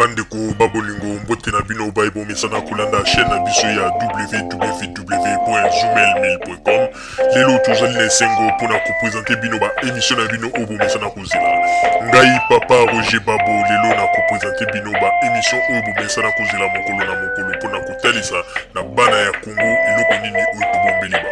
Bandeko babolingo mbote na bino baibo mesana kulanda chaîne na biso ya www.zoomel1000.com. Lelo tozali na sengo pona ko présenter bino ba émission na bino obo mesana kozela. Ngai papa Roger Babo lelo na ko présenter bino ba émission obo mesana kozela mokolo na mokolo pona ko talisa na bana ya Congo eloko nini oyo tobombeli ba.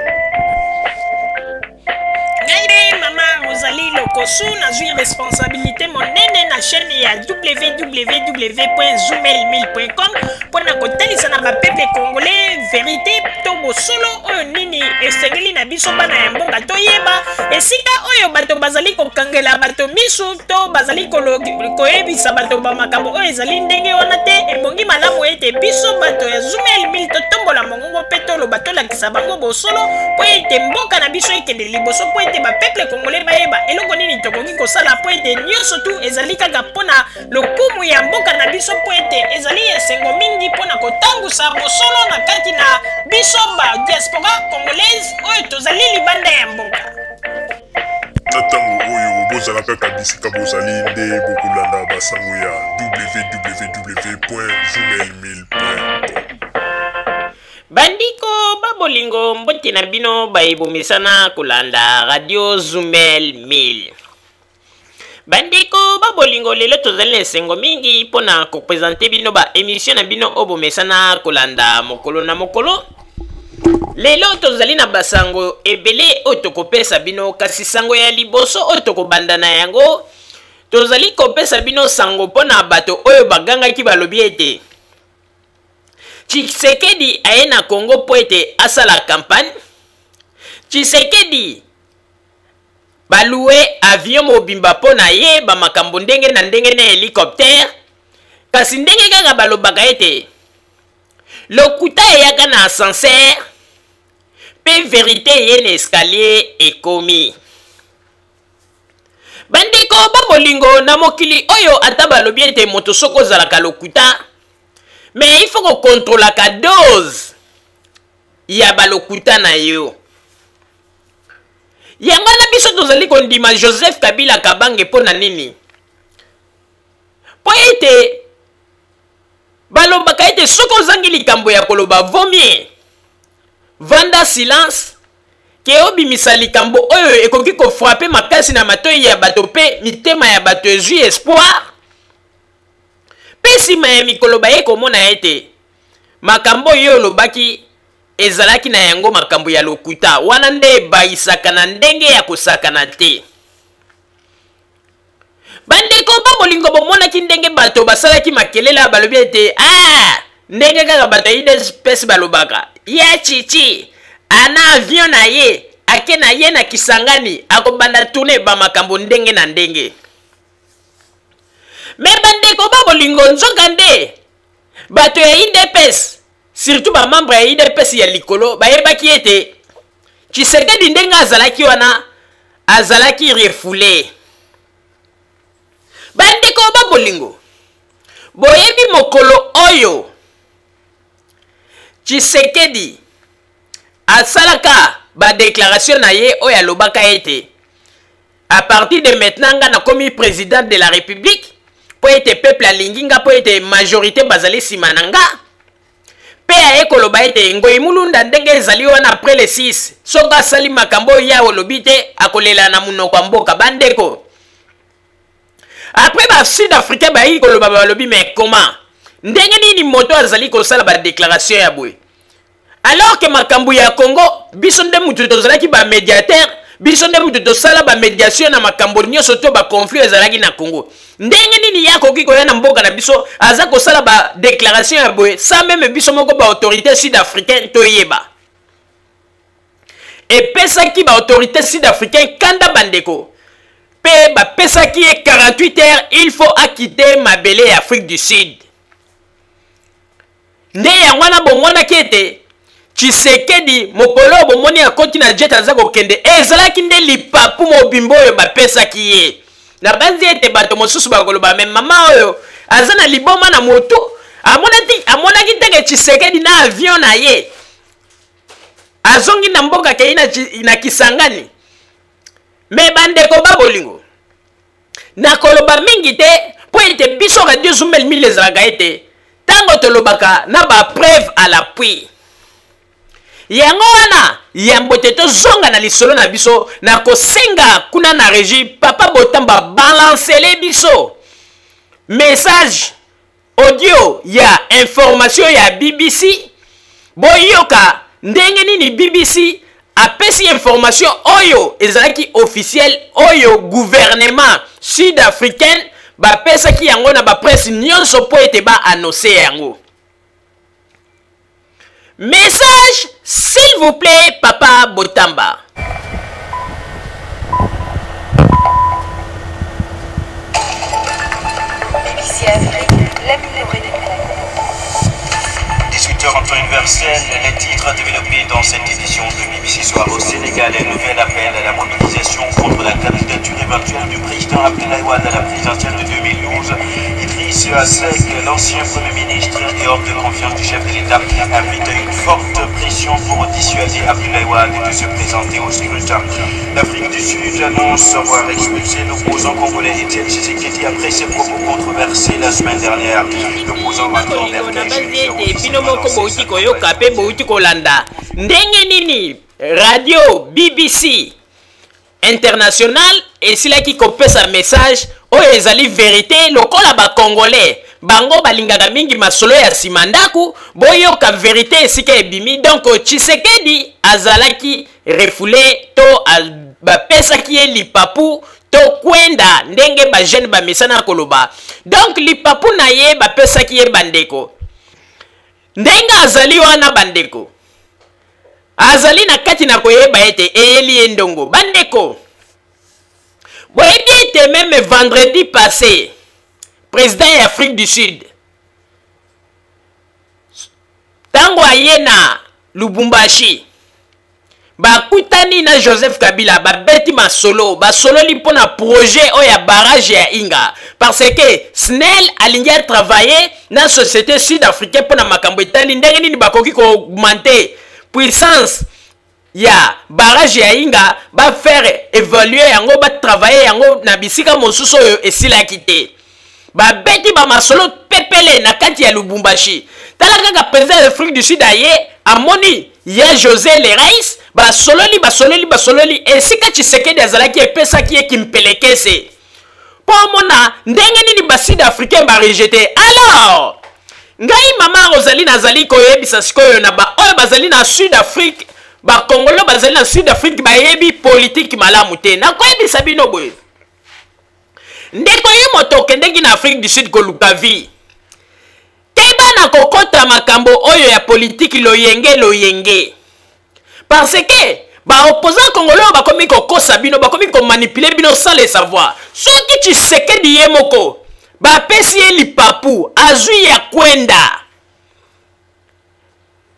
Rosalie Lokosu na zui responsabilité monene na chaîne ya www.zoomel1000.com pour na kotalisa na peuple congolais vérité to bosolo oyo nini esengeli na biso bana ya mboka toyeba esika oyo bato bazali kokangela bato misu to bazali koyebisa bato ba makambo oyo ezali ndenge wana te ebongi malamu ete biso bato ya Zoomel 1000 totombola mongongo pe toloba tolakisa bango bosolo po ete mboka na biso ekende liboso po ete ba peuple congolais bayeba eloko nini tokoki kosala po ete nyonso tu ezali kaka mpona lokumu ya mboka na biso po ete ezali esengo mingi mpona kotangusa bosolo na kati na biso ba diaspora congolaise oyo tozali libanda ya mboka. Na ntango oyo bozalaka kabisika bozali nde bokolanda basango ya www.zoomel1000.com. Bandiko babolingo mbote na bino baibomesana kolanda radio Zoomel 1000. Bandiko babolingo lelo tozali na esengo mingi mpona kopresente bino ba émission na bino obomesana kolanda mokolo na mokolo. Lelo tozali na basango ebele oyo tokopesa bino kasi sango ya liboso oyo tokobanda na yango tozali kopesa bino sango mpona bato oyo bagangaki balobi ete Tshisekedi aye na Congo po ete asala campagne. Tshisekedi baluwe avion mobimba po na ye bamakambo ndenge na ndenge na hélicoptère. Kasi ndenge kaka balobaka ete lokuta eyaka na ascenseur pe vérité ye na escalier ekomi. Bandeko babolingo na mokili oyo ata balobi ete moto soko ozalaka lokuta mais il faut qu'on contrôle la dose. Ya balokuta na yo. Yanga na biso tozali kondima Joseph Kabila Kabange pona nini? Po ete balobaka ete soko zangi likambo ya koloba vomie. Vanda silence. Ke obimisa likambo oyo ekoki ko frapper makasi na matoyi ya bato pe mitema ya bato ezui espoir. Pesi ma mikolo baye komona ete makambo yo lobaki ezalaki na yango makambo ya lokuta wana nde bayisaka na ndenge ya kosakana te. Bandeko babolingo bomonaki ndenge bato basalaki makelela balobi ete ndenge kaka bato idespesi balobaka ya chichi ana avion na ye ake na ye na Kisangani akobanda tourne ba makambo ndenge na ndenge. Mais bandeko babolingo nzonga nde bato ya IDPS surtout ba membre ya IDPS ya likolo bayebaki ete Tshisekedi ndenge azalaki wana azalaki refoulé. Bandeko babolingo boyebi mokolo oyo Tshisekedi asalaka ba déclaration na ye oyo alobaka ete à partir de maintenant nga na komi président de la République po ete peuple alinginga po ete majorité bazali simananga pe aye koloba ete ngoi mulunda ndenge ezali wana après le 6 soka asali makambo ya olobi te akolela na munoko ya mboka. Bandeko après ba sud africain bayi koloba balobi mais comment ndenge nini moto azali kosala ba déclaration ya boye alors que makambo ya Congo biso nde mutu tozalaki ba médiateur biso nde mutu tosala ba médiation na makambo nyonso to ba conflit ezalaki na Congo. Ndenge nini yakoki koya na mboka na biso aza kosala ba déclaration ya boye sans même biso moko ba autorité sud-africaine toyeba epesaki ba autorité sud-africaine kanda bandeko pe ba pesaki 48 heures il faut acquitter mabele ya Afrique du Sud. Nde yango wana bomonaki ete Tshisekedi mokolo bomoni akoti na jet aza kokende ezalaki nde lipapu mobimbo oyo bapesaki ye. Na banzi ete bato mosusu bakoloba me mama oyo aza na liboma na moto amonaki teke Tshisekedi na avion na ye azongi na mboka kei na Kisangani. Me bandeko babolingo nakoloba mingi te po ete biso radio Zoomel mille ezalaka ete tango tolobaka na ba preuve à l'appui yango wana yambo te tozonga na lisolo na biso na kosenga kuna na régie Papa Botamba balancele biso message audio ya information ya BBC boyoka ndenge nini BBC apesi information oyo ezalaki officiel oyo gouvernement sud-africain bapesaki yango na bapresse nyonso po ete ba annoncer yango. Message s'il vous plaît Papa Botamba. BBC Afrique, la minorité des plaines. 18h en temps universel, les titres développés dans cette édition de BBC Soir au Sénégal. Un nouvel appel à la mobilisation contre la candidature éventuelle du président Abdoulaye Wade à la présidentielle de 2012. Idriss Seck, l'ancien Premier ministre et homme de confiance du chef de l'État, invite à une forte pression pour dissuader Abdoulaye Wade de se présenter au scrutin. L'Afrique du Sud annonce avoir expulsé l'opposant congolais Etienne Tshisekedi après ses propos controversés la semaine dernière. L'opposant maintenant moko bouti koyoka pe bouti kolanda ndenge nini radio BBC international esilaki kopesa message oyo ezali vérité lokola ba congolais bango balingaka mingi masolo ya simandaku boyoka vérité esika ebimi donc Tshisekedi azalaki refoulé to bapesaki ye lipapu to kwenda ndenge ba jeune ba mesana koloba donc lipapu na ye bapesaki ye bandeko ndenge azali wana bandeko azali na kati na koyeba ete eyeli endongo bandeko boyebi ete même vendredi passé président ya Afrique du Sud tango aye na Lubumbashi bakutani na Joseph Kabila babeti masolo basololi mpona projet oyo ya barrage ya Inga parce que SNEL alingi a travailler na société sud-africaine mpona makambo etali ndenge nini bakoki ko augmenter puissance ya barrage ya Inga ba faire évoluer yango ba travailler yango na bisika mosusu oyo esilaki te babeti ba masolo pepele na kati ya Lubumbashi tala kaka président de l'Afrique du Sud aye amoni ya José Lerais basololi esika Tshisekedi azalaki epesaki ye kimpelekese po mona ndenge nini ba sud-africain ba rejeté alors ngai mama Rosaline azali koyebisa sikoyo na ba oyo bazali na Sud-Afrique ba Congolais bazali na Sud-Afrique bayebi politique malamu te na koyebisa bino boye ndeko ye motoke ndenge na Afrique du Sud koluka vie teba na kokota makambo oyo ya politique loyenge parce que ba opposant congolais bakomi kokosa bino bakomi ko manipuler bino sans le savoir soki Tshisekedi ye moko ba pesi ye lipapu azui ya kwenda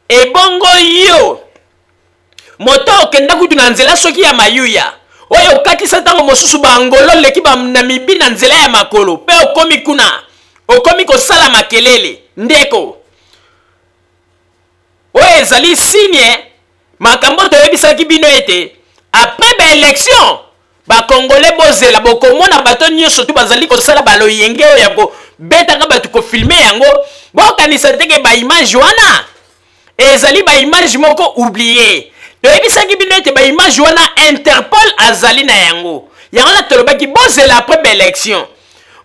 ebongo yo moto okenda kutu na nzela soki ya mayuya oyo katisa tango mosusu ba ngolo leki ba Namibi na nzela ya makolo pe okomi kuna okomi kosala makelele ndeko oyo ezali signe makambo toyebisaki bino ete après ba élection ba congolais bozela bokomona bato nyonso tu bazali kosala baloyenge oyo ya kobetaka bato kofilme yango bokanisa teke ba image wana ezali ba image moko oublié toyebisaki bino ete ba image wana Interpol azali na yango na tolobaki bozela après ba élection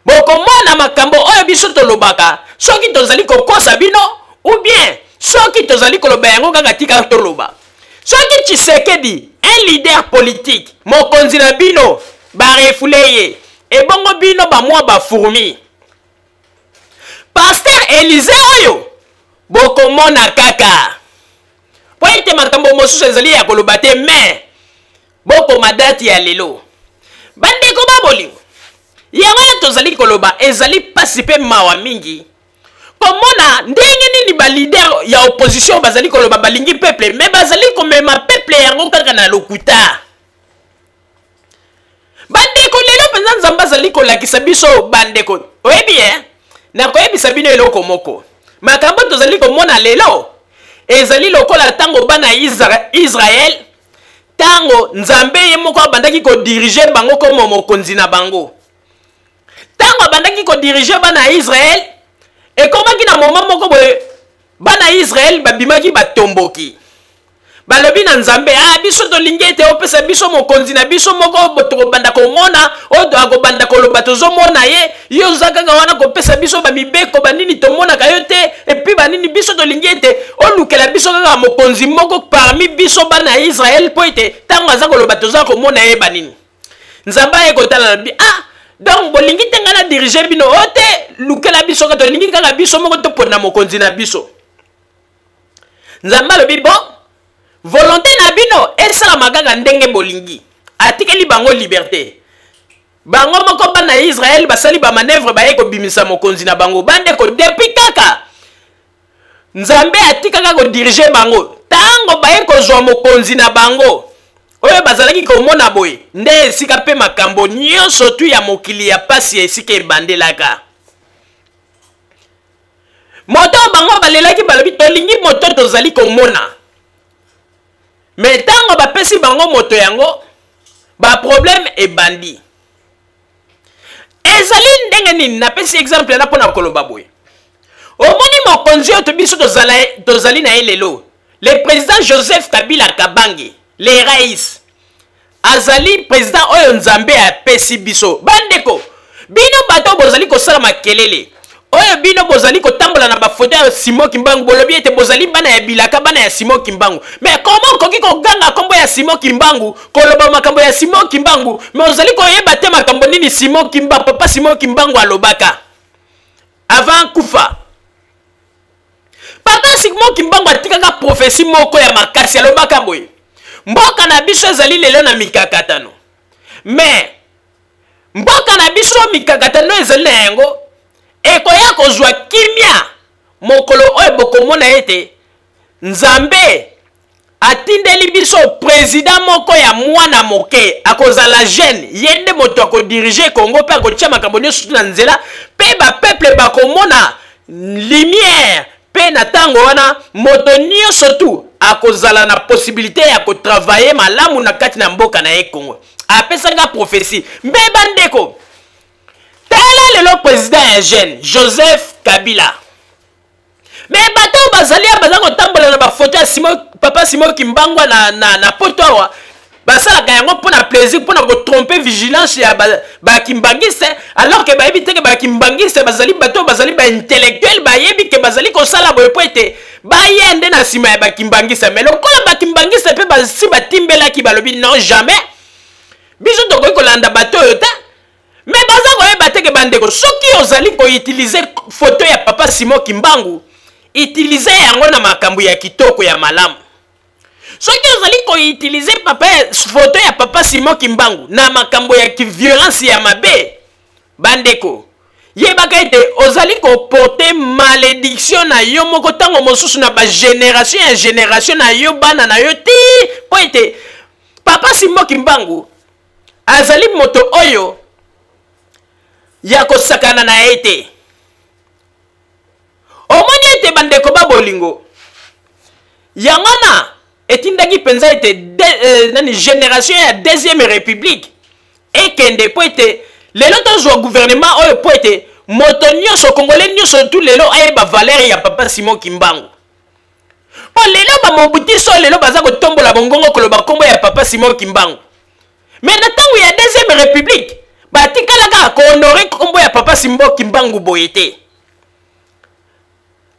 bokomona makambo oyo biso tolobaka soki tozali kokosa bino ou bien soki tozali koloba yango kaka tika toloba soki Tshisekedi un leader politique mokonzi na bino barefoule ye ebongo bino bamwa bafourmi Pasteur Élysée oyo bokomona kaka po ete makambo mosusu ezali ya koloba te mais bokoma date ya lelo bandeko babolingo yango tozali koloba ezali pasi pe mawa mingi komona ndenge nini ba leader ya opposition bazali koloba balingi peuple mais bazali komema peuple yango kaka na lokuta bandeko lelo penza nzamba azali kolakisa biso bandeko oyebi na koyebisa bino eloko moko makambo tozali komona lelo ezali lokola tango bana Israël tango nzambe ye moko abandaki ko diriger bango comme mokonzi na bango tango bandaki ko diriger bana Israël et comment ki na moment moko boye bana Israël babimaki batomboki balobi na nzambe biso to lingete opesa biso mokonzi na biso moko botoko banda ko mona odo ako banda ko loba tozo mona ye yo zaka wana ko pesa biso ba mibeko banini to mona kayote et puis banini biso to lingete o lukela biso kaka mokonzi moko parmi biso bana Israël po ete tango azako loba tozo ko mona ye banini nzamba ye ko tala bi donc bolingi tenga na diriger bino ote lukela biso ka to lingi kaka biso moko to pona mokonzi na biso nzamba lobi bon volonté na bino esala magaga ndenge bolingi atikeli bango liberté bango moko bana Israël basali ba manœuvre baye ko bimisa mokonzi na bango bande ko depuis kaka nzambe atikaka ko diriger bango tango baye ko zwa mokonzi na bango oyo bazalaki ko mona boye nde esika pe makambo nyonso tu ya mokili ya pasi esika ebandelaka moto bango balelaki balobi tolingi moto tozali komona mais tango bapesi bango moto yango ba problème ebandi ezali ndenge nini napesi exemple na pona koloba boye omoni mokonzi oyo biso tozali na ye lelo le président Joseph Kabila Kabange le rais azali président oyo nzambe apesi biso bandeko bino bato bozali kosala makelele oyo bino bozali kotambola na bafoto ya Simon Kimbangu bolobi ete bozali bana ya bilaka bana ya Simon Kimbangu mais comment koki koganga kombo ya Simon Kimbangu koloba makambo ya Simon Kimbangu mais ozali koyeba te makambo nini Simon Kimbangu papa Simon Kimbangu alobaka avant kufa papa Simon Kimbangu atikaka prophétie moko ya makasi alobaka boye mboka na biso ezali lelo na mikakatano mais mboka na biso mikakatano ezali na yango ekoya kozwa kimia mokolo oyo bokomona ete nzambe atindeli biso président moko ya mwana moke akozala jeune yende moto akodirige Congo pe akotia makambo nyonso na nzela pe bapeuple bakomona lumière pe na tango wana moto nyonso tu akozala na possibilité ya kotravailler malamu na kati na mboka na ye Congo apesanga prophétie mbeba ndeko tala lelo président ya jeune Joseph Kabila mais bato bazali bazako tambola na bafoto ya papa Simon Kimbangu na poto awa basalaka yango mpona plaisir mpona kotrompe vigilance ya bakimbangiste alors que bayebi te ke bakimbangiste bazali bato bazali baintellectuel bayebi ke bazali kosala boye po ete bayende na nsima ya bakimbangiste mais lokola bakimbangiste mpe basi batimbelaki balobi non jamais biso tokoki kolanda bato oyo te mais baza koyeba te ke bandeko soki ozali koutilize foto ya papa Simon Kimbangu utilize yango na makambo ya kitoko ya malamu soki ozali koutilize foto ya papa Simon Kimbangu na makambo ya violence ya mabe bandeko yebaka ete ozali koporte malédiction na yo moko tango mosusu na bagénération ya génération na yo bana na yo ti po ete papa Simon Kimbangu azali moto oyo ya kosakana na ete omoni ete bandeko babolingo yangana etindaki penza ete nani génération ya deuxième république ekende po ete lelo tozwa gouvernement oyo po ete moto nyonso congolais nyonso tu lelo ayeba valeur ya papa Simon Kimbangu po lelo bamobuti so lelo baza kotombola bongongo koloba kombo ya papa Simon Kimbangu mais na tango ya deuxième république batikalaka kohonore kombo ya papa Simon Kimbangu boye te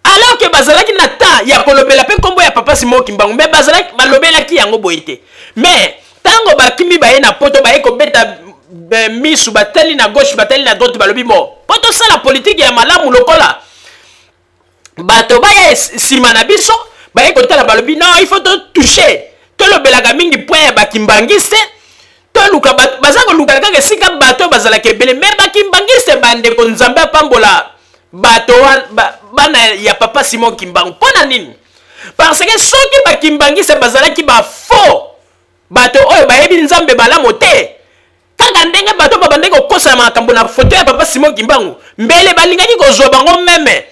alors que bazalaki na temps ya kolobela pe kombo ya papa Simon Kimbangu mais bazalaki balobelaki yango boye te mais tango bakimi baye na poto baye kobeta misu batali na gauche batali na droite balobi mo poto sala politique ya malamu lokola bato baya sima na biso baye kotala balobi non il faut to toucher tolobelaka mingi point ya bakimbangiste toluka baza koluka kaka esika bato bazalaka ebele me bakimbangiste bandeko nzambe apambola bato bana ya papa Simon Kimbangu mpona nini parce que soki bakimbangiste bazalaki bafaux bato oyo bayebi nzambe malamu te kaka ndenge bato babandeki kokosa makambo na foto ya papa Simon Kimbangu mbele balingaki kozwa bango meme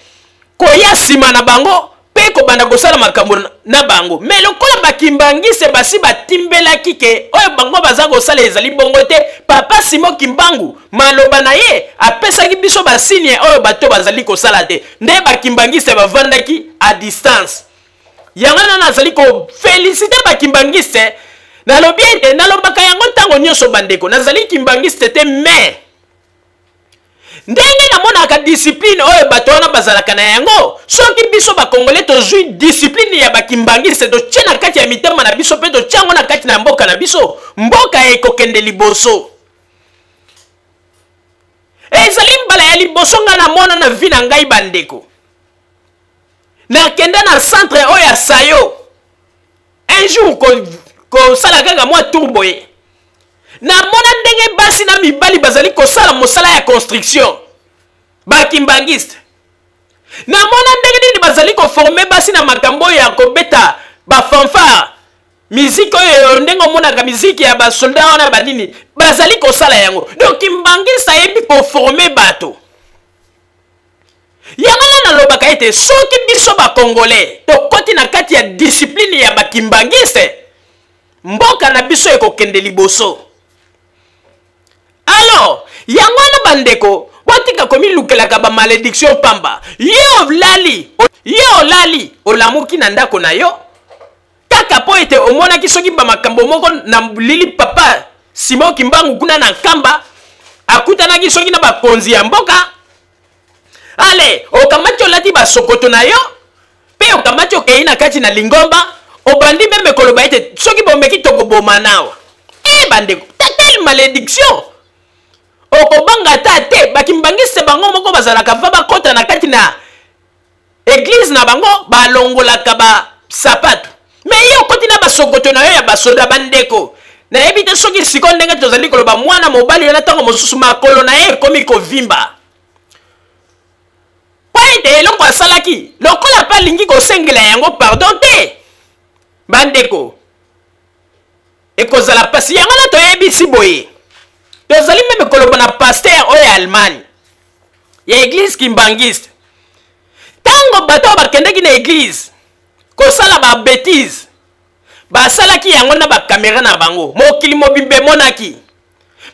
koya nsima na bango pe te kobanda kosala makambo na bango mais lokola bakimbangise basi batimbelaki ke oyo bango baza kosala ezali bongo te papa Simon Kimbangu maloba na ye apesaki biso basigne oyo bato bazali kosala te nde bakimbangise bavandaki à distance yango na nazali ko féliciter bakimbangise nalobi ete nalobaka yango ntango nyonso bandeko nazali kimbangiste te mais ndenge namonaka discipline oyo bato wana bazalaka na yango soki biso bakongole tozwi discipline ya bakimbangiste totie na kati ya mitema na biso mpe totie yango na kati na mboka na biso mboka ekokende liboso ezali mbala ya liboso nga namona na vi na ngai bandeko nakenda na centre oyo ya sayo un jour kosala kaka mwa turbo ye namona ndenge basi na mibali bazali kosala mosala ya construction bakimbangiste namona ndenge nini bazali koforme basi na makambo ya kobeta bafanfare miziki oyo ndenge omonaka miziki ya basoldat wana banini bazali kosala yango donc kimbangiste ayebi koforme bato yango na nalobaka ete soki biso bakongolais tokoti na kati ya discipline ya bakimbangiste mboka na biso ekokende liboso alors yango na bandeko watika komilukelaka bamalédiction pamba ye olali olamuki na ndako na yo kaka po ete omonaki soki bamakambo moko na lili papa Simon Kimbangu kuna na nkamba akutanaki soki na bakonzi ya mboka ale okamati olati basokoto na yo pe okamati okei na kati na lingomba obandi meme koloba ete soki bomeki tokoboma nawa bandeko tatel malédiction okobanga ta te bakimbangiste bango moko bazalaka va bakota na kati na église na bango balongolaka basapato mais ye okoti na basokoto na yo ya basoda bandeko nayebi te soki siko ndenge tozali koloba mwana mobali yana ntango mosusu makolo na ye ekomi kovimba po ete eloko asalaki lokola mpe alingi kosengela yango pardon te bandeko ekozala pasi yango na toyebisi boye tozali meme koloba na paster oyo ya Allemagne ya église kimbangiste ntango bato bakendeki na église kosala babétise basalaki yango na bakamera na bango mokili mobimbe emonaki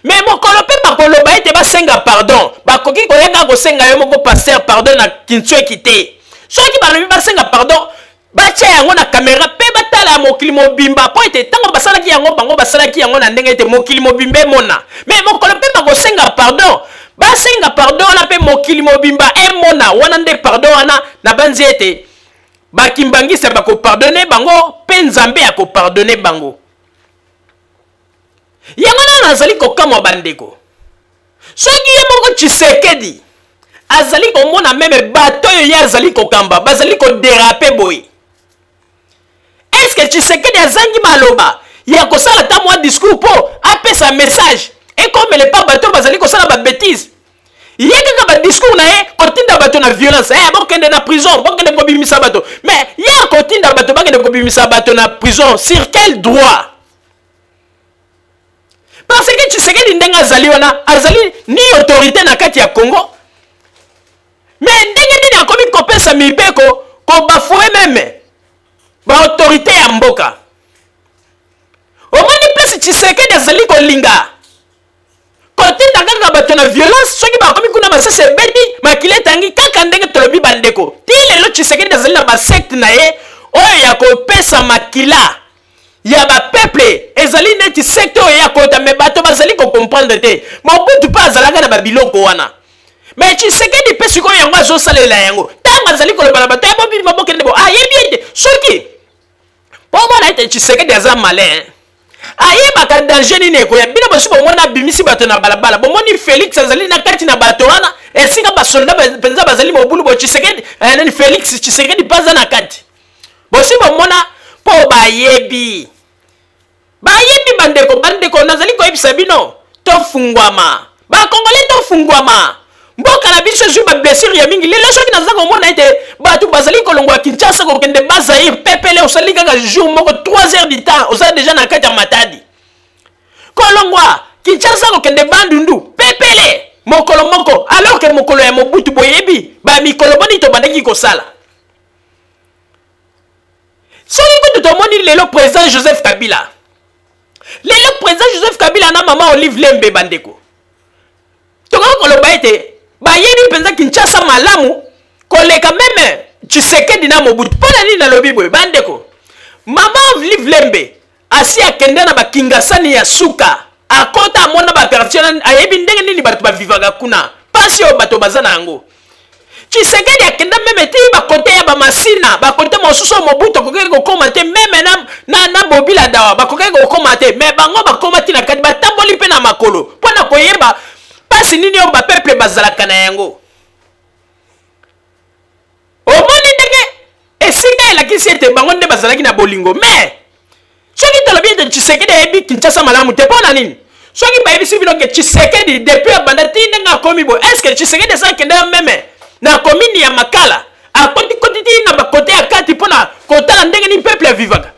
mais mokolo mpe bakoloba ete basenga pardon bakoki koyaka kosenga yo moko paster pardon na kintsweki te soki balobi basenga pardon batia yango na kamera mpe batala mokili mobimba po ete ntango basalaki yango bango basalaki yango na ndenge ete mokili mobimba emona mais mokolo mpe bakosenga pardon basenga pardon wana mpe mokili mobimba emona wana nde pardon wana na banzi ete bakimbangisa bakopardone bango mpe nzambe akopardone bango yango na nazali kokamwa bandeko soki ye moko Tshisekedi azali komona meme bato oyo ye azali kokamba bazali koderape boye est-ce que Tshisekedi azangi maloba ya kosala ta mwa discours po apesa message ekomele pa bato bazali kosala babétise ye kaka badiscours na ye kotinda bato na violence bokende na prison bokende kobimisa bato mais ye akotinda bato bakende kobimisa bato na prison sur quel droit parce que Tshisekedi ndenge azali wana azali ni autorité na kati ya Congo mais ndenge nini akomi kopesa mibeko kobafue meme baautorité ya mboka omoni place Tshisekedi azali kolinga kotinda kaka bato na violence soki bakomi kuna basese ebeti makili etangi kaka ndenge tolobi bandeko ti lelo Tshisekedi azali na basecte na ye oyo ya kopesa makila ya bapeuple ezali neti secte oyo ya kota me bato bazali kocomprendre te mobutu mpe azalaka na babiloko wana mais Tshisekedi mpe sikoyo yango azosalela yango ntango azali koloba na bato ya bobima bokende bo ayebi ete soki po mona ete Tshisekedi aza malin ayebaka danger nini ekoya bino bosi bomona abimisi bato na balabala bomoni Félix azali na kati na bato wana esika basolda mpenza bazali mobulu bo Tshisekedi nani Félix Tshisekedi mpe aza na kati bosi bomona po bayebi bandeko nazali koyebisa bino tofungwama bakongole tofungwama mboka na biso ezwi bablessure ya mingi lelo soki naza komona ete bato bazali kolongwa Kinshasa kokende Bazaire pepele osali kaka jour moko 3 heures du temps ozali deja na kati ya Matadi kolongwa Kinshasa kokende Bandundu pepele mokolo moko alors que mokolo ya Mobutu boyebi bamikolo boni tobandaki kosala soki kutu tomoni lelo président Joseph Kabila lelo président Joseph Kabila na mama Olive Lembe bandeko tokoki koloba ete bayebi mpenza Kinshasa malamu koleka meme Tshisekedi na Mobutu mpona nini nalobi boye bandeko mama Olive Lembe asi akende na bakingasani ya suka akota amona bapertion ayebi ndenge nini bato bavivaka kuna pasi oyo bato baza na yango Tshisekedi akenda meme te bakote ya bamasina bakote mosusu Mobutu akokaki kokoma te meme na Bobila Dawa bakokaki kokoma te me bango bakoma tina kati batamboli mpe na makolo mpona koyeba pasi nini oyo bapeple bazalaka na yango omoni ndenge esika elakisi ete bango nde bazalaki na bolingo me soki tolobi ete Tshisekedi ayebi Kinshasa malamu te mpona nini soki bayebisi bino ke Tshisekedi depuis abanda ti ndenge akomi boye estce Tshisekedi eza akende meme na komini ya Makala akoti ti na bakote ya kati mpona kotala ndenge ni peuple avivaka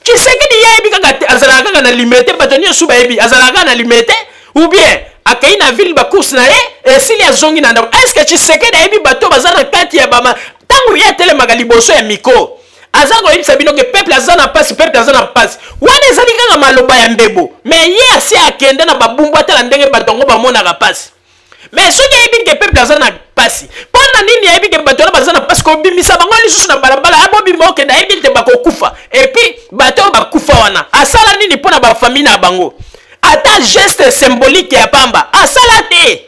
Tshisekedi yebi kaka azalaka kaka na limite bato nyonso bayebi azalaka kaka na limite ou bien akei na ville bacourse na ye esili azongi na ndako estce Tshisekedi ayebi bato baza na kati ya bama ntango ye atelemaka liboso ya mikro aza koyebisa bino ke peuple aza na pasi peuple aza na pasi wana ezali kaka maloba ya mbebo me ye asi akende na babumbu atala ndenge bato yango bamonaka pasi mais soki ayebi ke peuple aza na pasi mpona nini ayebi ke bato wana baza na pasi kobimisa bango lisusu na balabala abobima okende ayebi te bakokufa epuis bato oyo bakufa wana asala nini mpona bafamille na bango ata geste symbolique ya pamba asala te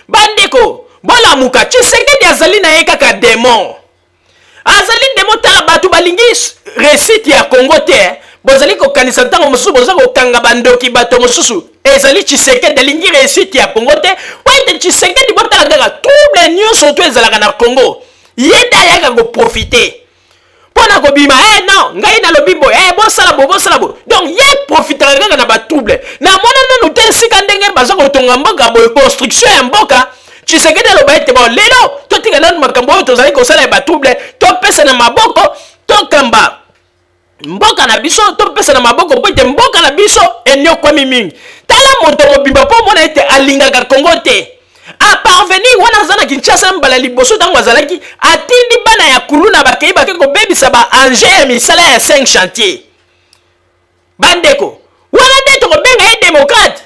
bandeko bolamuka Tshisekedi azali na ye kaka démon azali démon tala bato balingi réussite ya Congo te bozali kokanisa ntango mosusu boza kokanga bandoki bato mosusu ezali Tshisekedi alingi réussite ya Congo te waite Tshisekedi botala kaka trouble nyonso to ezalaka na Congo ye nde ayaka koprofite mpona kobima non ngai nalobi boye bosala bo donc ye profitaka kaka na batrouble namona nanu te esika ndenge baza kotonga mboka boye construction ya mboka Tshisekedi aloba ete bo lelo totika nanu makambo oyo tozali kosala ya batrouble topesa na maboko tokamba mboka na biso topesa na maboko mpo ete mboka na biso enyokwami mingi tala moto mobimba mpo mona ete alingaka Congo te aparvenir wana aza na Kinshasa mbala liboso ntango azalaki atindi bana ya kuluna bakei bake kobebisa baange ya misala ya 5 chantier bandeko wana nde tokobenga ye démocrate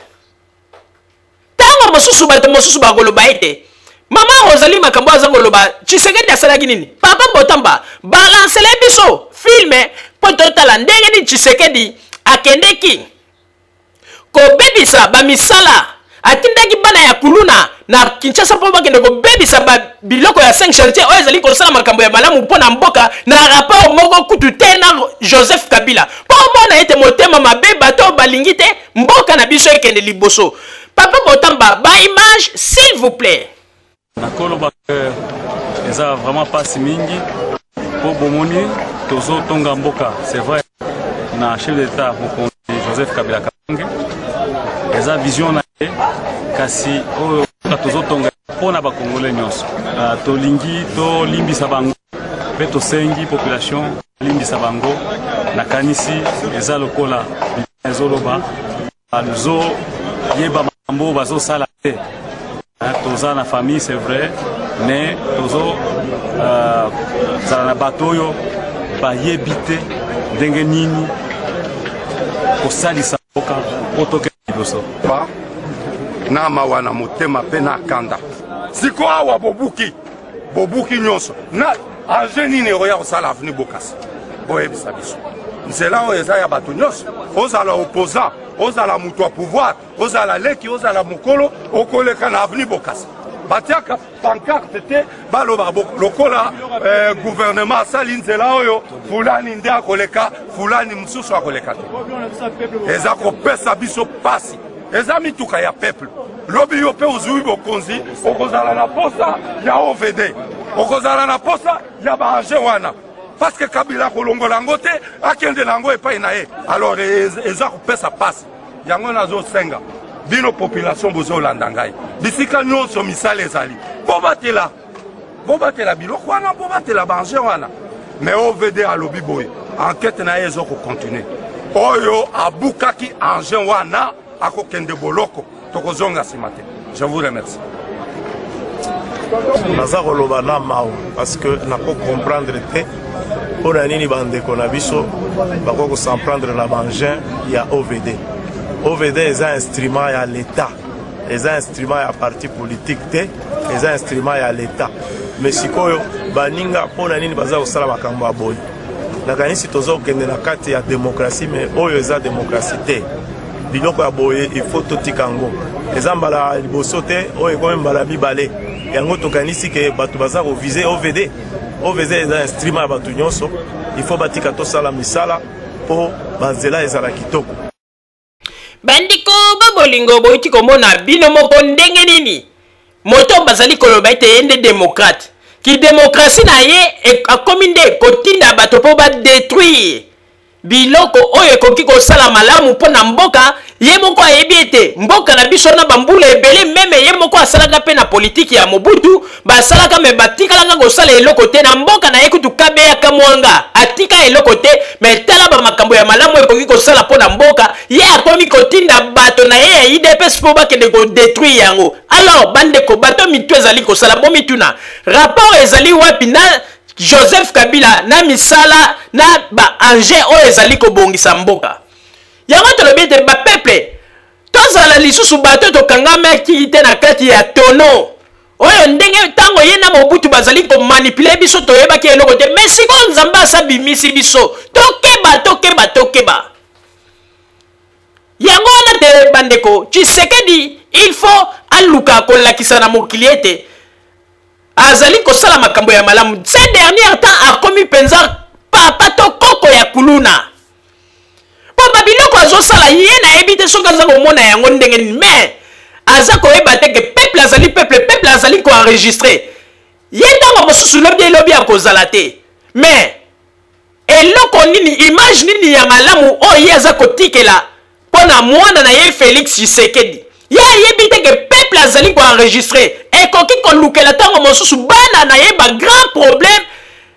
ntango mosusu bato mosusu bakoloba ete mama Rosalie makambo aza koloba Tshisekedi asalaki nini papa Botamba balansele biso filme mpo totala ndenge nini Tshisekedi akendeki kobebisa bamisala atindaki bana ya kuluna na Kinshasa mpo bakende kobebisa biloko ya 5 chantier oyo ezali kosala makambo ya malamu mpo na mboka na rapport moko kutu te na Joseph Kabila mpo mona ete motema mabe bato balingi te mboka na biso ekende liboso papa Botamba ba image s'il vous plaît nakoloba eza vraiment pasi mingi po bomoni tozo tonga mboka c'est vrai na chef d'état mokonzi Joseph Kabila Kabange eza vision na ye kasi oyo tozo tonga mpona bakongole nyonso tolingi tolimbisa bango mpe tosengi population limbisa bango nakanisi eza lokola ezoloba bazo yeba makambo bazosala te toza na famille c'est vrai mais tozo zala na bato oyo bayebi te ndenge nini kosalisa mboka po tokende liboso na mawa na motema mpe na kanda siko awa bobuki nyonso na age nini oya kosala aveni bokasi boyebisa biso nzela oyo eza ya bato nyonso ozala opposant ozala moto ya pouvoir ozala leki ozala mokolo okoleka na aveni bokasi batiaka pancarte te baloba lokola gouvernement asali nzela oyo fulani nde akoleka fulani mosusu akoleka te eza kopesa biso pasi eza mituka ya peuple lobi yo mpe ozwi bokonzi okozala na posa ya OVD okozala na posa ya baange wana parce que Kabila kolongola yango te akende na yango epai na ye alors eza kopesa pasi yango nazosenga bino population bozolanda ngai bisika nyonso misala ezali bobatela biloko wana bobatela baange wana mais OVD alobi boye enquête na ye ezokokontinue oyo abukaki ange wana akokende boloko tokozonga nsima te. Je vous remercie. naza koloba na mau parce que nako comprendre te mpona nini bandeko na biso bako kosan prendre na bangin ya OVD. OVD eza instrument ya l'état, eza instrument ya parti politique te, eza instrument ya l'état. Mais sikoyo baninga mpona nini baza kosala makambo ya boye. Nakanisi toza kokende na kati ya démocratie, mais oyo eza démocratie te. Biloko ya boye il faut totika yango. Eza mbala liboso te, oyo ekomi mbala mibale. Yango tokanisi ke bato baza kovize OVD. OVD eza instrument ya bato nyonso, il faut batika tosala misala po banzela ezala kitoko. Bandiko babolingo boiti komona bino moko ndenge nini moto bazali koloba ete yende démocrate ki démocratie na ye akomi nde kotinda bato po ba détruire biloko oyo ekoki kosala malamu mpona mboka. Ye moko ayebi ete mboka na biso na bambula ebele, meme ye moko asalaka mpe na politiki ya Mobutu basalaka me batikalanga kosala eloko te na mboka na ye kutu kabeyaka mwanga atika eloko te, me tala bamakambo ya malamu ekoki kosala mpona mboka. Ye akomi kotinda bato na ye ya IDPS mpo bakende kodétruire yango. Alors bandeko bato mitu ezali kosala bo mituna rapport ezali wapi na Joseph Kabila na misala na ba ange oyo ezali kobongisa mboka. Yango tolobi ete ba peuple tozala lisusu bato tokangamaki te na kati ya tono oyo ndenge tango ye na Mobutu bazali komanipule biso toyebaki eloko te, mais siko Nzambe asabimisi biso tokeba. Yango wana te bandeko Tshisekedi il faut aluka kolakisa na mokili ete azali kosala makambo ya malamu. Ces derniers temps akomi penza papa to koko ya kuluna po babiloko azosala ye na yebi te soki aza komona yango ndenge nini, mais aza koyeba te ke peuple azali koenregistre ye ntango mosusu lobi akozala te, mais eloko nini image nini ya malamu oyo ye aza kotikela mpona mwana na ye Félix Tshisekedi. Ye ayebi te ke peuple azali koenregistre ekoki kolukela ntango mosusu bana na ye ba grand problème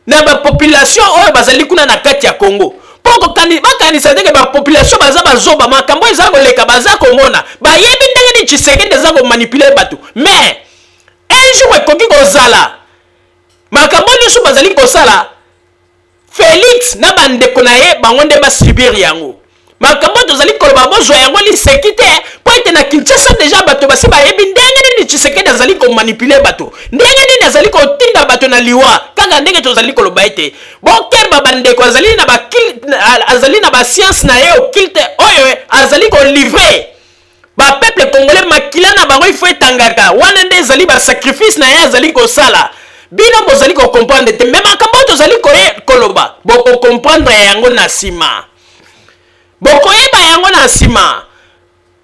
na bapopulation oyo bazali kuna na kati ya Congo. Poko bakanisa te ke bapopulation baza bazoba makambo eza koleka baza komona bayebi ndenge ni Tshisekedi eza komanipule bato, mais un jour ekoki kozala makambo nyonso bazali kosala Félix na bandeko na ye bango nde basubir yango. Makambo tozali koloba bozwa yango liseki te po ete na Kinshasa deja bato basi bayebi ndenge nini Tshisekedi azali komanipule bato, ndenge nini azali kotinda bato na liwa kaka ndenge tozali koloba ete bokeba bandeko azali na ba science na ye occulte oyo azali kolivre ba peuple congolais makila na bango ifo etangaka wana nde ezali ba sacrifice na ye azali kosala. Bino bozali ko comprendre te, mais makambo tozali koloba boko comprendre yango na sima. Bokoyeba yango na sima.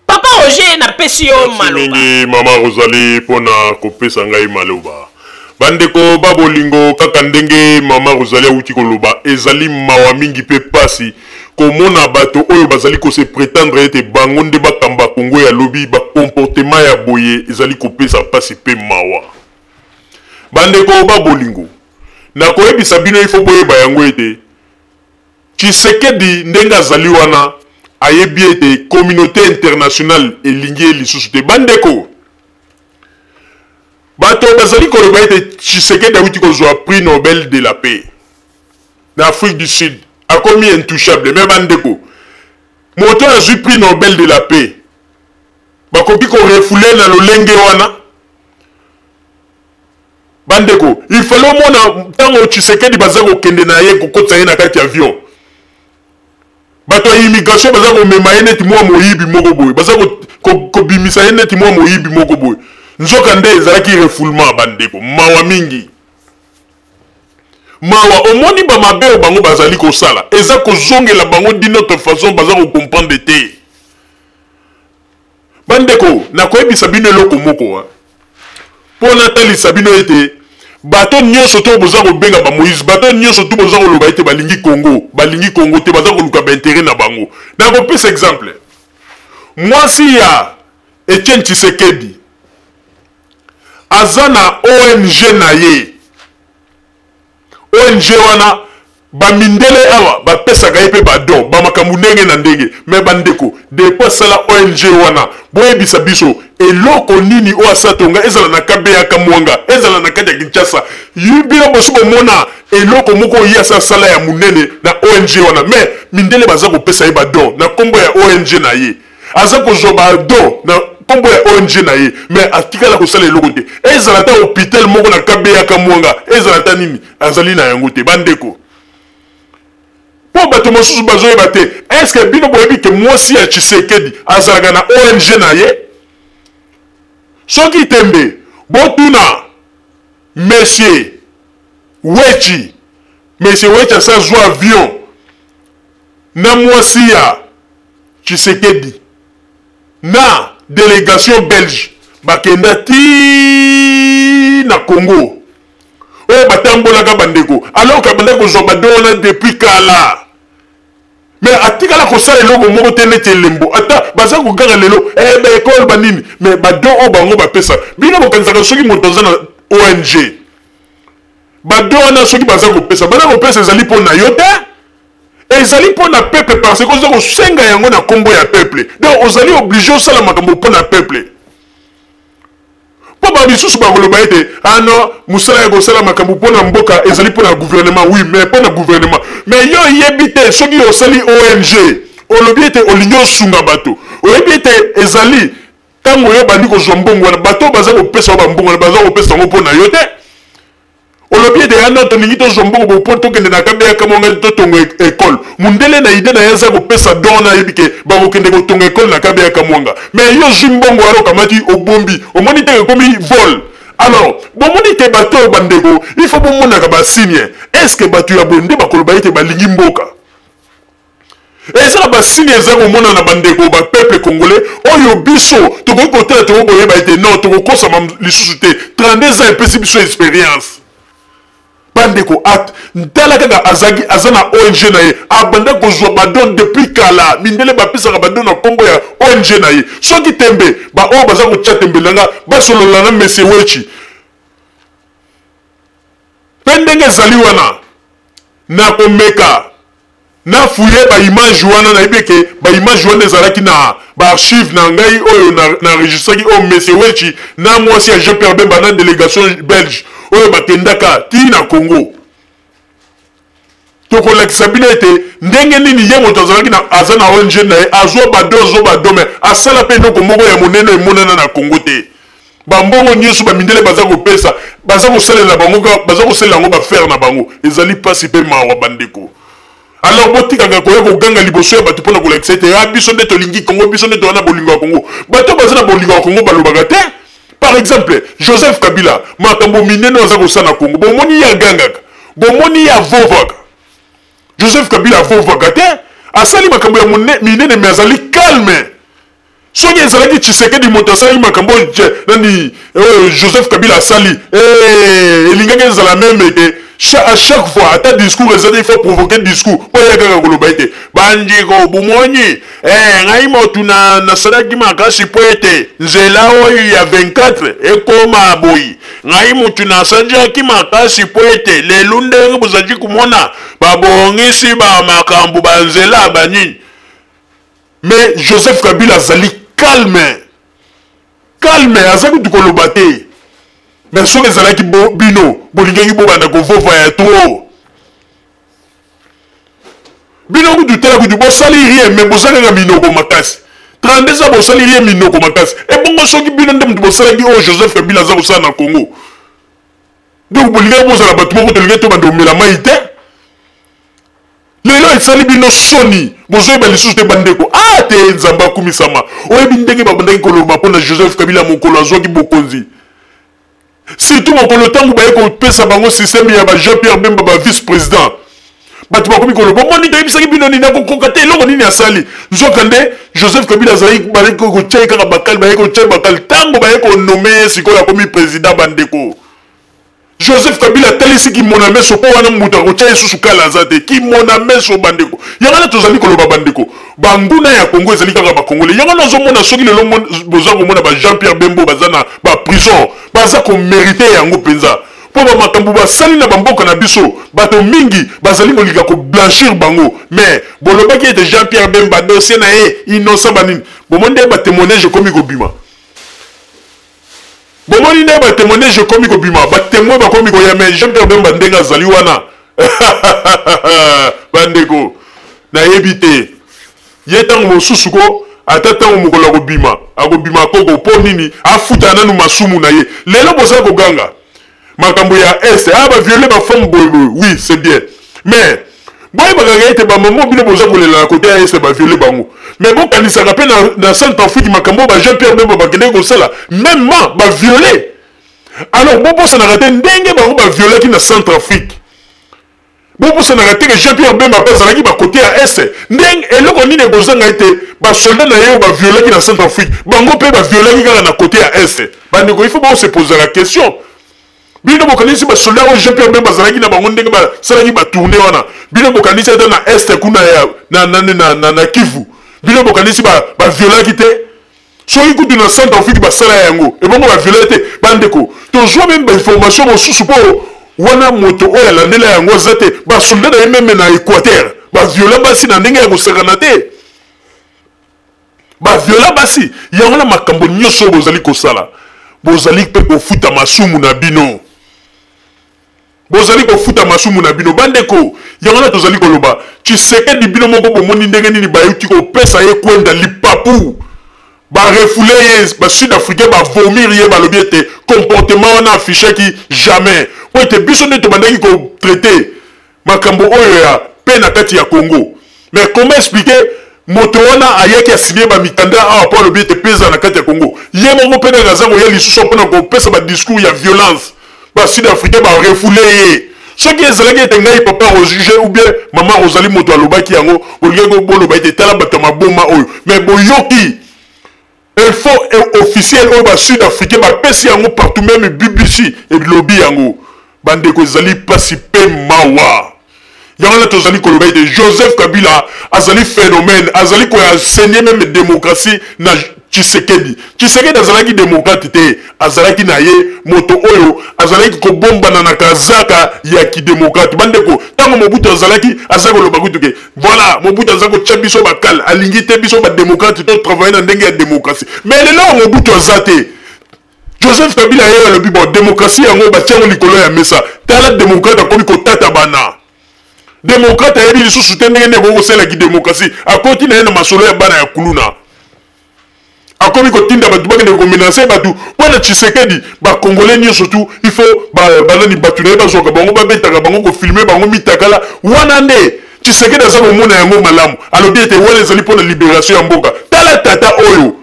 Papa Roger na pesi yo maloba. Mama Rosalie pona kopesa ngai maloba. Bandeko babolingo kaka ndenge mama Rosalie uti koloba ezali mawa mingi pe pasi komona bato oyo bazali ko se prétendre ete bango nde bakamba Kongo ya lobi ba comportement ya boye ezali kopesa pasi pe mawa. Bandeko babolingo na koyebisa bino ifo boyeba yango ete Tshisekedi ndenge azali wana ayebi ete communauté internationale elingi lisusu te. Bandeko bato bazali koloba ete Tshisekedi awuti kozwa prix Nobel de la paix na Afrique du Sud akomi intouchable. Mais bandeko moto azwi prix Nobel de la paix bakoki ko refoule na lolenge wana. Bandeko il fallait mona tango Tshisekedi baza kokende na ye kokotsa ye na kati avion bato ya immigration baza komema ye neti mwa moyibi moko boye baza kobimisa ye neti mwa moyibi moko boye nzoka nde ezalaki refoulement. Bandeko mawa mingi mawa omoni bamabe oyo bango bazali kosala eza kozongela bango d'une autre façon baza kocomprendre te. Bandeko nakoyebisa bino eloko moko mpo natalisa bino ete bato nyonso to boza kobenga ba Moïse bato nyonso to boza koloba ete balingi Congo te baza koluka ba intérêt na bango. Na kopesa exemple mwasi ya Etienne Tshisekedi aza na ONG na ye. ONG wana bamindele awa bapesaka ye mpe badon bamakambo ndenge na ndenge me bandeko depo asala ONG wana boyebisa biso eloko nini oyo asatonga ezala na kabeyaka mwanga ezala na kati ya Kinshasa bino boso bomona eloko moko oyo asala ya munene na ONG wana me mindele baza kopesa ye badon na kombo ya ONG na ye aza kozwa badon na kombo ya ONG na ye me atikala kosala eloko te ezala ta hôpital moko na kabeyaka mwanga ezala ta nini azali na yango te bandeko po bato mosusu bazoyeba te eske bino boyebi ke mwasi ya Tshisekedi azalaka na ONG na ye soki tembe botuna monsieur Wechi asa zwa avion na mwasi ya Tshisekedi na délégation belge bakenda ti na Congo oyo batambolaka bandeko alors ka bandeko zwa badona depuis kala mais atikala kosala eloko moko te neti elembo ata baza kokanga lelo baekole banini mais badon oyo bango bapesa bino bokanisaka soki moto aza na ONG badon wana soki baza kopesa ezali mpo na yo te ezali mpo na peuple parce que oza kosenga yango na kombo ya peuple donc ozali obligé osala makambo mpo na peuple po babisusu bakoloba ete ano mosala ya kosala makambo mpo na mboka ezali mpo na gouvernement oui mais mpo na gouvernement mais yo yebi te soki osali ONG olobi ete olingi osunga bato oyebi ete ezali ntango oyo bandi kozwa mbongo wana bato baza kopesa bambongo wana baza kopesa yango mpo na yo te olobi ete yana tolingi tozwa mbongo mpo tokende na kabeyaka mwanga totonga ekole mundele na ide na ye aza kopesa don nayebi ke bakokende kotonga ekole na kabeyaka mwanga mais yo zwi mbongo wana okamati obombi omoni te ekomi vol alors bomoni te bato oyo bandeko il faut bomonaka basigne estce bato ya boye nde bakoloba ete balingi mboka ezala basigne eza komona na bandeko bapeuple congolais oyo biso tokoki kotala tokokoyeba ete non tokokosama lisusu te 32 ans epesi biso expérience bandeko ntala kaka aza na ONG na ye abanda kozwa badon depuis kala mindele bapesaka badon na kombo ya ONG na ye soki tembe baoyo baza kotya tembelanga basolola na monsieur Wechi mpe ndenge ezali wana na komeka na fuye baimage wana nayebi eke baimage wana ezalaki na baarchive na ngai oyo naregistraki oyo monsieur Wechi na mwasi ya Jean-Pierre Bemba na délégation belge oyo bakendaka ti na Congo tokolakisa bino ete ndenge nini ye moto azalaki aza na ONG na ye azwa bado me asala mpe eloko moko ya monene emonana na Congo te bambongo nyonso bamindele baza kopesa baza kosalela bango baza kosalela yango bafere na bango ezali mpasi mpe mawa bandeko alors botikaka koya koganga liboso ya bato mpona kolakisa ete biso nde tolingi Congo biso nde toza na bolingo ya Congo bato baza na bolingo ya Congo balobaka te. Par exemple, Joseph Kabila, makambo minene aza kosala Congo, bomoni ya gangaka, bomoni ya vovaka. Joseph Kabila vovaka te, asali makambo ya minene mais azali calme. Soki ezalaki Tshisekedi moto asali makambo nani Joseph Kabila asali elingaki ezala même ete à chaque fois ata discours ezali il faut provoquer discours po ya kaka koloba ete bandiko bomoni ngai motu nasalaki makasi po ete nzela oyo ya 24 ekoma boyi ngai motu nasanjaki makasi po ete lelo ndenge bozali komona babongisi bamakambo banzela banini. Mais Joseph Kabila azali calme azali tukoloba te. Mais soki ezalaki bino bolingaki bobanda kovova ya to bino kutu tela kutu bosali rien mais bozalaka minoko makasi 32 ans bosali rien minoko makasi ebongo soki bino nde mutu bosalaki oyo Joseph Kabila aza kosala na Congo donc bolingaki bozala bato moko tolingaki to banda omela mai te lelo esali bino soni bozoyeba lisusu te bandeko te nzambe akumisama oyebi ndenge babandaki koloba mpona Joseph Kabila mokolo azwaki bokonzi surtout mokolo ntango baye kopesa bango systeme ya Jean-Pierre Bemba vice-président bato bakomi koloba omoni toyebisaki bino nini akokoka te eloko nini asali nzokande Joseph Kabila azalaki baye kotyai kaka bakali baye kotyai bakali ntango baye konome ye sikoyo akomi président bandeko Joseph Kabila atalisi kimona meso po wana mutu akotya lisusu kala aza te kimona meso bandeko yango wana tozali koloba bandeko banguna ya Congo ezali kaka bakongole yango nazomona soki lelo boza komona Jean-Pierre Bemba baza na prison baza komérite yango mpenza po ba makambo ba sali na bamboka na biso bato mingi bazali kolika ko blanchir bango mais bolobaki ete Jean-Pierre Bemba dossier na innocent banini bomonde ba témoignage komi ko bima bomoni ne ba témoignage komi ko bima ba témoin ba komi ko ya mais Jean-Pierre Bemba ndenga zali wana bandeko na yebite yetango mosusu ko atata mukolo akobima akobima koko po nini afuta nanu masumu na ye lelo boza koganga makambo ya est ba violer ba femme boyeboy oui c'est bien mais boy baganga ete ba maman bino boza kolela na côté ya est ba violer bango mais bon kanisa rappel na Centrafrique makambo ba Jean-Pierre Bemba bakende ko sala même ba violer alors bon pour ça na raté ndenge bango ba violer ki na Centrafrique bon pour ça na raté que Jean-Pierre Bemba bazala ki ba côté ya est ndenge eloko nini bozanga ete ba soldat na yo ba violer ki na Centrafrique bango pe ba violer ki na côté ya est bandeko il faut pas se poser la question bino bokanisi ba soldat o Jean-Pierre Bemba bazala ki na bango ndenge ba sala ki ba tourner wana bino bokanisi ete na est kuna ya na Kivu bino bokanisi ba violer ki te soki kutu na Centrafrique ba sala yango et bongo ba violer te bandeko to joue même ba information mosusu po wana moto oyo alandela yango aza te basoldat na ye meme na Équateur baviola basi na ndenge ya kosekana te baviola basi yango na makambo nyonso oyo bozali kosala bozali mpe kofuta masumu na bino bozali kofuta masumu na bino bandeko yango na tozali koloba Tshisekedi bino moko bomoni ndenge nini bayuti kopesa ye kwenda lipapu barefoule ye basud-africain bavomir ye balobi ete comportement wana affichaki jamais po ete biso nde tobandaki kotraite makambo oyo ya pe na kati ya Congo mais comment expliquer moto wana ayaki asigné bamikanda awa po alobi ete peza na kati ya Congo ye moko mpe ndenge aza koya lisusu mpona kopesa badiscours ya violence basud-africain barefoule ye soki ezalaki ete ngai papa rojuge ou bien mama Rosalie moto alobaki yango bolingi boloba ete tala bato ya maboma oyo mais boyoki info officiel oyo basud-africain bapesi yango partout même BBC elobi yango bandeko ezali pasi pe mawa yango na tozali koloba ete Joseph Kabila azali phénomène azali koenseigner même démocratie na Tshisekedi azalaki démocrate te azalaki na ye moto oyo azalaki kobombana na kazaka ya kidémocrate bandeko ntango Mobutu azalaki aza koloba kutuke voilà Mobutu aza kotya biso bakala alingi te biso badémocrate to travailler na ndenge ya démocratie mais lelo Mobutu aza te Joseph Kabila ye alobi bon démocratie yango batiango likolo ya mesa tala démocrate akomi kotata bana démocrate ayebi lisusu te ndenge nde kokosalaki démocratie akoti na ye na masolo ya bana ya kuluna akomi kotinda batu bakende komenase batu wana Tshisekedi bakongole nyonso tu il faut banani batu na ye bazwaka bango babetaka bango kofilme bango mitakala wana nde Tshisekedi aza komona yango malamu alobi ete wana ezali mpona libération ya mboka tala tata oyo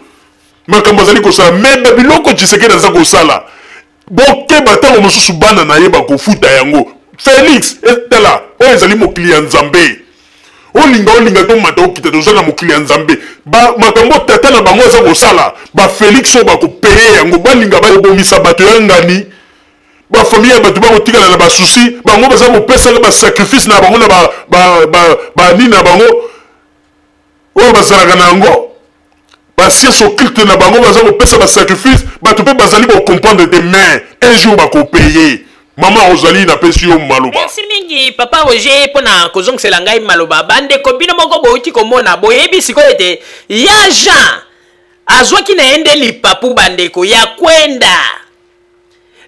makambo azali kosala me biloko Tshisekedi aza kosala bokeba ntango mosusu bana na ye bakofuta yango Félix etala oyo ezali mokili ya Nzambe olinga tomata okita toza na mokili ya Nzambe makambo tata na bango aza kosala Félix oyo bakopeye yango balinga babomisa bato ya ngani bafamille ya bato bakotikala na basusi bango baza kopesaka basacrifice na bango na banini na bango oyo bazalaka na yango basiese occulte na bango baza kopesa basacrifice bato mpe bazali kocomprendre te mais un jour bakopeye mama Rosalie napesi yo maloba. Merci mingi papa Roger mpona kozongisela ngai maloba bandeko bino moko bouti komona boyebi sikoyo ete ya Jean azwaki na ende lipapu bandeko ya kwenda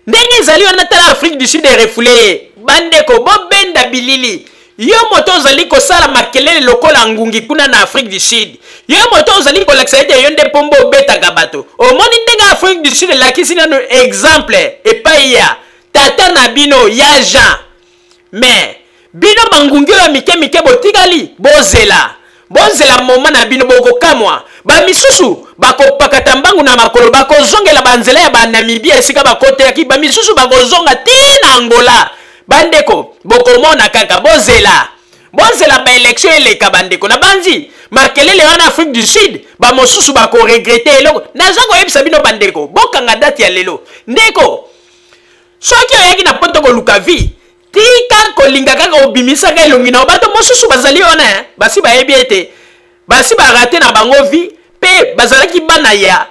ndenge ezali wana tala Afrique du Sud refoulé bandeko bobenda bilili yo moto ozali kosala makelele lokola ngungi kuna na Afrique du Sud yo moto ozali kolakisa ete yo nde pombo obetaka bato omoni ndenge Afrique du Sud elakisi nano exemple epai ya tata na bino ya Jean mais bino bangungi oyo mike botikali bozela moma na bino bokokamwa bamisusu bakopakata mbangu na makolo bakozongela banzela ya banamibia esika bakoteyaki bamisusu bakozonga ti na Angola bandeko bokomona kaka bozela baélection eleka bandeko na banzi makelele wana Afrique du Sud bamosusu bakoregrete eloko naza koyebisa bino bandeko bokanga date ya lelo ndeko soki oyaki na poto koluka vi tika kolinga kaka obimisaka elongi na bato mosusu bazali wana basi bayebi ete basi barate na bango vi pe bazalaki bana ya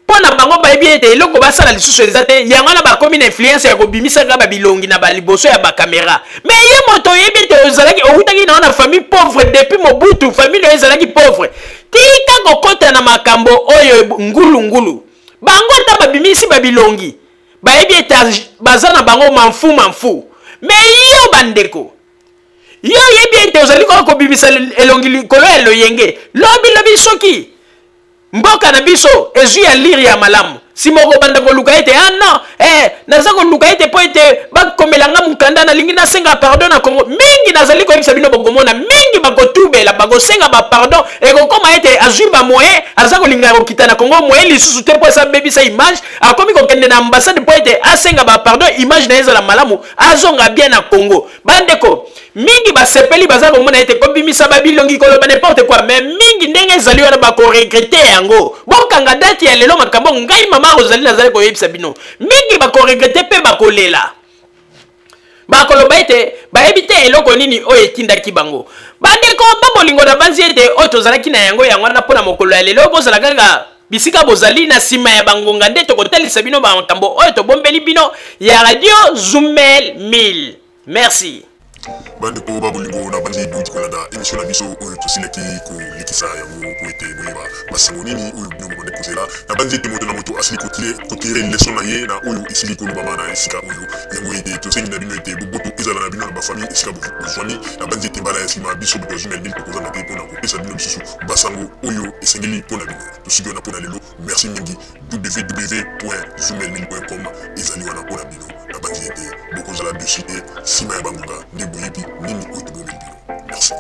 Pona bango bayebi ete eloko basala lisusu eza te yango wana bakomi na influence ya kobimisaka babilongi na baliboso ya bakamera mais ye moto oyebi ete ozalaki owutaki na famille pauvre depuis Mobutu famille oyo ezalaki pauvre tika kokota na makambo oyo ngulungulu bango ata babimisi babilongi bayebi ete baza na bango manfu mais yo bandeko yo yebi ete ozali kobimisa elongi likolo ya loyenge lobi soki mboka na biso ezwi ya liri ya malamu si moko banda koluka ete non naza koluka ete po ete bakomelanga mukanda nalingi nasenga pardon na Kongo mingi nazali koyebisa bino bokomona mingi bakotubela bakosenga bapardon ekokoma ete azwi bamoyen aza kolinga kokita na Kongo moyen lisusu te po esa bebisa image akomi kokende na ambassade po ete asenga bapardon image na ezala malamu azonga bien na Kongo bandeko mingi basepeli baza komona ete kobimisa babilongi koloba n'importe quoi mais mingi ndenge ezali wana bakoregrete yango bokanga date ya lelo makambo ngai mama ozali nazali koyebisa bino mingi bakoregrete mpe bakolela bakoloba ete bayebi te eloko nini oyo etindaki bango bandeko babolingo na banzi ete oyo tozalaki na yango wana mpona mokolo ya lelo bozala kaka bisika bozali na nsima ya bangonga nde tokotalisa bino makambo oyo tobombeli bino ya radio Zumel 1000 merci. bandeko babolingo na bandi duti kolanda émission na biso oyo tosilaki kolikisa yango po ete boyeba masango nini oyo bino bomande kozela na bandi ete moto na moto asili kotire leson na ye na oyo esili kolobama na esika oyo yango ete tosengi na bino ete boboto ezala na bino na bafamille esika bozwani na bandi ete mbala ya nsima biso boto Zumel 1000 tokozanga te mpona kopesa bino lisusu basango oyo esengeli mpona bino tosiki wana mpona lelo merci mingi www.zumel1000.com ezali wana mpona bino na bandi ete bokozala dessus te nsima ya bangonga nde boyebi nini oyo tobomeli bino merci.